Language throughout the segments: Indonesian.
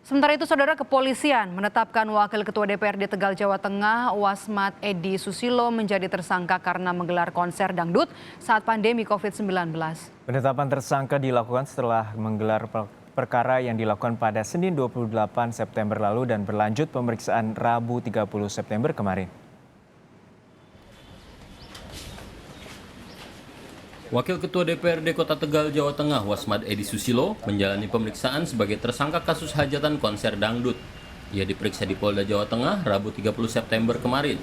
Sementara itu, Saudara, kepolisian menetapkan Wakil Ketua DPRD Tegal, Jawa Tengah, Wasmat Edi Susilo menjadi tersangka karena menggelar konser dangdut saat pandemi COVID-19. Penetapan tersangka dilakukan setelah menggelar perkara yang dilakukan pada Senin 28 September lalu dan berlanjut pemeriksaan Rabu 30 September kemarin. Wakil Ketua DPRD Kota Tegal, Jawa Tengah, Wasmat Edi Susilo, menjalani pemeriksaan sebagai tersangka kasus hajatan konser dangdut. Ia diperiksa di Polda Jawa Tengah Rabu 30 September kemarin.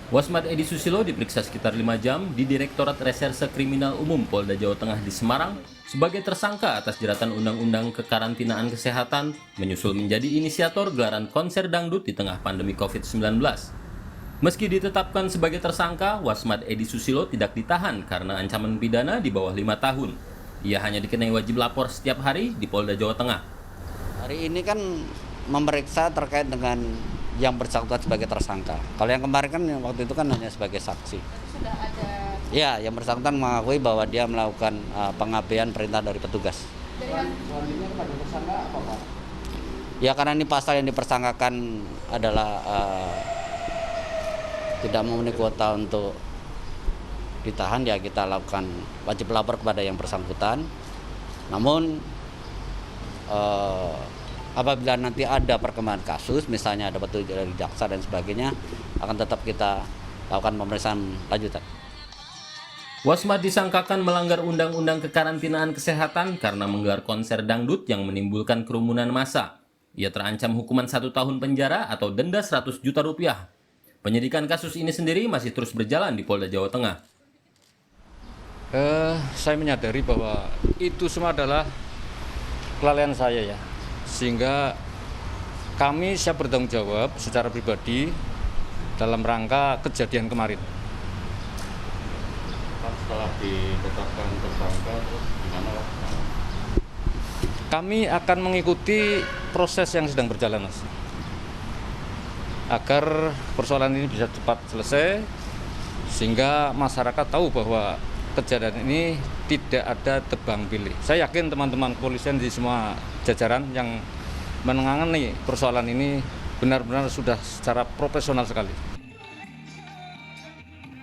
Wasmat Edi Susilo diperiksa sekitar 5 jam di Direktorat Reserse Kriminal Umum Polda Jawa Tengah di Semarang sebagai tersangka atas jeratan Undang-Undang Kekarantinaan Kesehatan, menyusul menjadi inisiator gelaran konser dangdut di tengah pandemi COVID-19. Meski ditetapkan sebagai tersangka, Wasmat Edi Susilo tidak ditahan karena ancaman pidana di bawah 5 tahun. Ia hanya dikenai wajib lapor setiap hari di Polda Jawa Tengah. Hari ini kan memeriksa terkait dengan yang bersangkutan sebagai tersangka. Kalau yang kemarin kan waktu itu kan hanya sebagai saksi. Sudah ada. Ya, yang bersangkutan mengakui bahwa dia melakukan pengabaian perintah dari petugas. Selanjutnya kepada tersangka apa, Pak? Ya, karena ini pasal yang dipersangkakan adalah tidak memenuhi kuota untuk ditahan, ya kita lakukan wajib lapor kepada yang bersangkutan. Namun apabila nanti ada perkembangan kasus, misalnya ada petunjuk dari jaksa dan sebagainya, akan tetap kita lakukan pemeriksaan lanjutan. Wasmat disangkakan melanggar Undang-Undang Kekarantinaan Kesehatan karena menggelar konser dangdut yang menimbulkan kerumunan massa. Ia terancam hukuman 1 tahun penjara atau denda 100 juta rupiah. Penyidikan kasus ini sendiri masih terus berjalan di Polda Jawa Tengah. Saya menyadari bahwa itu semua adalah kelalaian saya ya, sehingga kami siap bertanggung jawab secara pribadi dalam rangka kejadian kemarin. Setelah ditetapkan tersangka, terus gimana Pak? Kami akan mengikuti proses yang sedang berjalan, Mas, agar persoalan ini bisa cepat selesai, sehingga masyarakat tahu bahwa kejadian ini tidak ada tebang pilih. Saya yakin teman-teman kepolisian di semua jajaran yang menangani persoalan ini benar-benar sudah secara profesional sekali.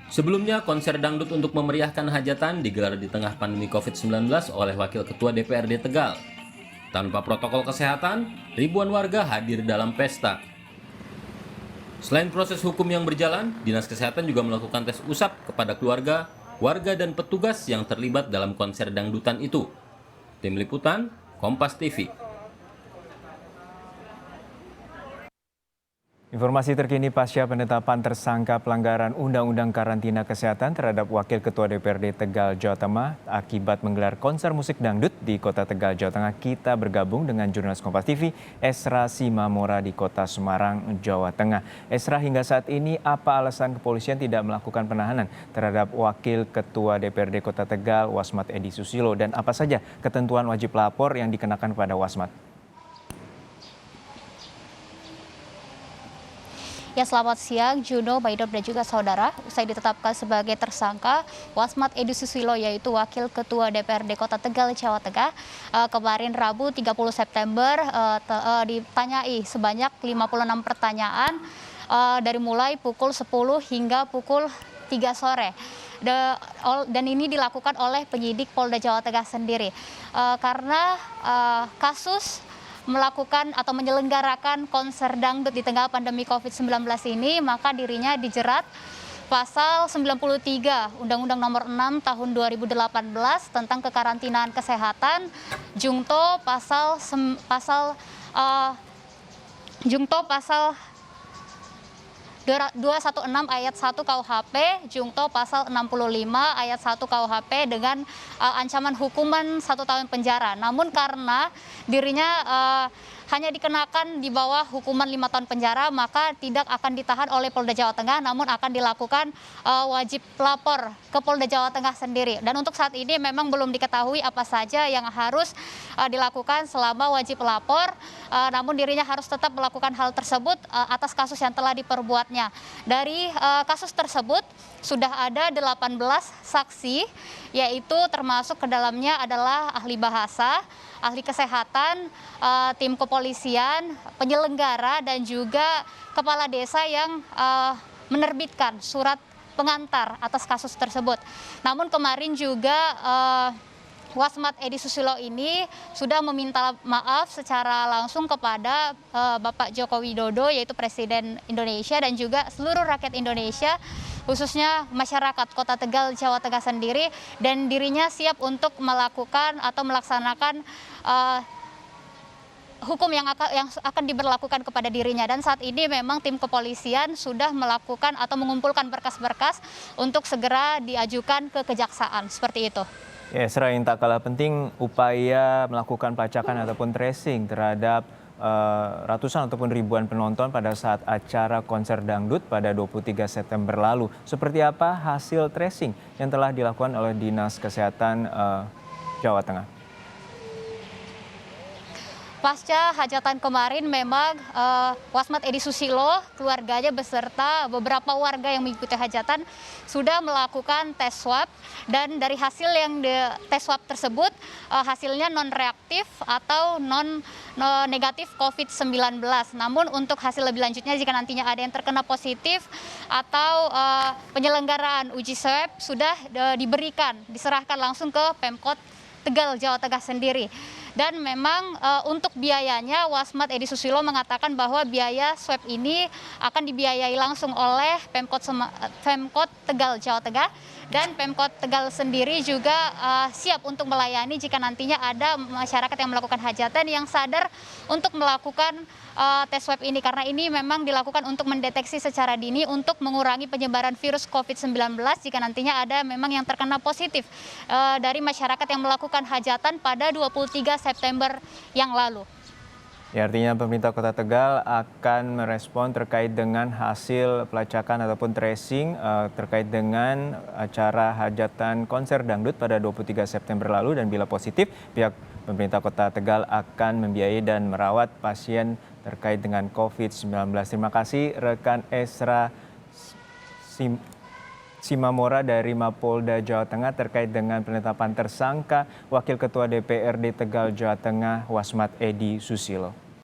Sebelumnya, konser dangdut untuk memeriahkan hajatan digelar di tengah pandemi COVID-19 oleh Wakil Ketua DPRD Tegal. Tanpa protokol kesehatan, ribuan warga hadir dalam pesta. Selain proses hukum yang berjalan, Dinas Kesehatan juga melakukan tes usap kepada keluarga, warga, dan petugas yang terlibat dalam konser dangdutan itu. Tim Liputan, Kompas TV. Informasi terkini pasca penetapan tersangka pelanggaran Undang-Undang Karantina Kesehatan terhadap Wakil Ketua DPRD Tegal, Jawa Tengah akibat menggelar konser musik dangdut di Kota Tegal, Jawa Tengah. Kita bergabung dengan jurnalis Kompas TV, Esra Simamora di Kota Semarang, Jawa Tengah. Esra, hingga saat ini apa alasan kepolisian tidak melakukan penahanan terhadap Wakil Ketua DPRD Kota Tegal, Wasmat Edi Susilo, dan apa saja ketentuan wajib lapor yang dikenakan pada Wasmat? Ya, selamat siang Juno, Baidot, dan juga saudara. Usai ditetapkan sebagai tersangka, Wasmat Edi Susilo yaitu Wakil Ketua DPRD Kota Tegal, Jawa Tengah, kemarin Rabu 30 September ditanyai sebanyak 56 pertanyaan dari mulai pukul 10 hingga pukul 3 sore. Dan ini dilakukan oleh penyidik Polda Jawa Tengah sendiri. Karena kasus melakukan atau menyelenggarakan konser dangdut di tengah pandemi COVID-19 ini, maka dirinya dijerat pasal 93 Undang-Undang Nomor 6 Tahun 2018 tentang kekarantinaan kesehatan, Jungto pasal 216 ayat 1 KUHP, Jungto pasal 65 ayat 1 KUHP dengan ancaman hukuman 1 tahun penjara. Namun karena dirinya hanya dikenakan di bawah hukuman 5 tahun penjara, maka tidak akan ditahan oleh Polda Jawa Tengah, namun akan dilakukan wajib lapor ke Polda Jawa Tengah sendiri. Dan untuk saat ini memang belum diketahui apa saja yang harus dilakukan selama wajib lapor, namun dirinya harus tetap melakukan hal tersebut atas kasus yang telah diperbuatnya. Dari kasus tersebut sudah ada 18 saksi, yaitu termasuk ke dalamnya adalah ahli bahasa, ahli kesehatan, tim kepolisian kepolisian, penyelenggara, dan juga kepala desa yang menerbitkan surat pengantar atas kasus tersebut. Namun kemarin juga Wasmat Edi Susilo ini sudah meminta maaf secara langsung kepada Bapak Joko Widodo, yaitu Presiden Indonesia, dan juga seluruh rakyat Indonesia, khususnya masyarakat Kota Tegal, Jawa Tengah sendiri, dan dirinya siap untuk melakukan atau melaksanakan hukum yang akan diberlakukan kepada dirinya. Dan saat ini memang tim kepolisian sudah melakukan atau mengumpulkan berkas-berkas untuk segera diajukan ke kejaksaan, seperti itu. Ya, selain tak kalah penting upaya melakukan pelacakan ataupun tracing terhadap ratusan ataupun ribuan penonton pada saat acara konser dangdut pada 23 September lalu. Seperti apa hasil tracing yang telah dilakukan oleh Dinas Kesehatan Jawa Tengah? Pasca hajatan kemarin memang Wasmat Edi Susilo, keluarganya beserta beberapa warga yang mengikuti hajatan sudah melakukan tes swab, dan dari hasil yang tes swab tersebut hasilnya non reaktif atau non negatif COVID-19. Namun untuk hasil lebih lanjutnya jika nantinya ada yang terkena positif atau penyelenggaraan uji swab sudah diserahkan langsung ke Pemkot Tegal, Jawa Tengah sendiri. Dan memang untuk biayanya Wasmat Edi Susilo mengatakan bahwa biaya swab ini akan dibiayai langsung oleh Pemkot Tegal, Jawa Tengah, dan Pemkot Tegal sendiri juga siap untuk melayani jika nantinya ada masyarakat yang melakukan hajatan yang sadar untuk melakukan tes swab ini, karena ini memang dilakukan untuk mendeteksi secara dini untuk mengurangi penyebaran virus COVID-19 jika nantinya ada memang yang terkena positif dari masyarakat yang melakukan hajatan pada 23 September yang lalu. Ya, artinya pemerintah Kota Tegal akan merespon terkait dengan hasil pelacakan ataupun tracing terkait dengan acara hajatan konser dangdut pada 23 September lalu, dan bila positif pihak pemerintah Kota Tegal akan membiayai dan merawat pasien terkait dengan COVID-19. Terima kasih rekan Esra Simamora dari Mapolda Jawa Tengah terkait dengan penetapan tersangka Wakil Ketua DPRD Tegal Jawa Tengah Wasmat Edi Susilo.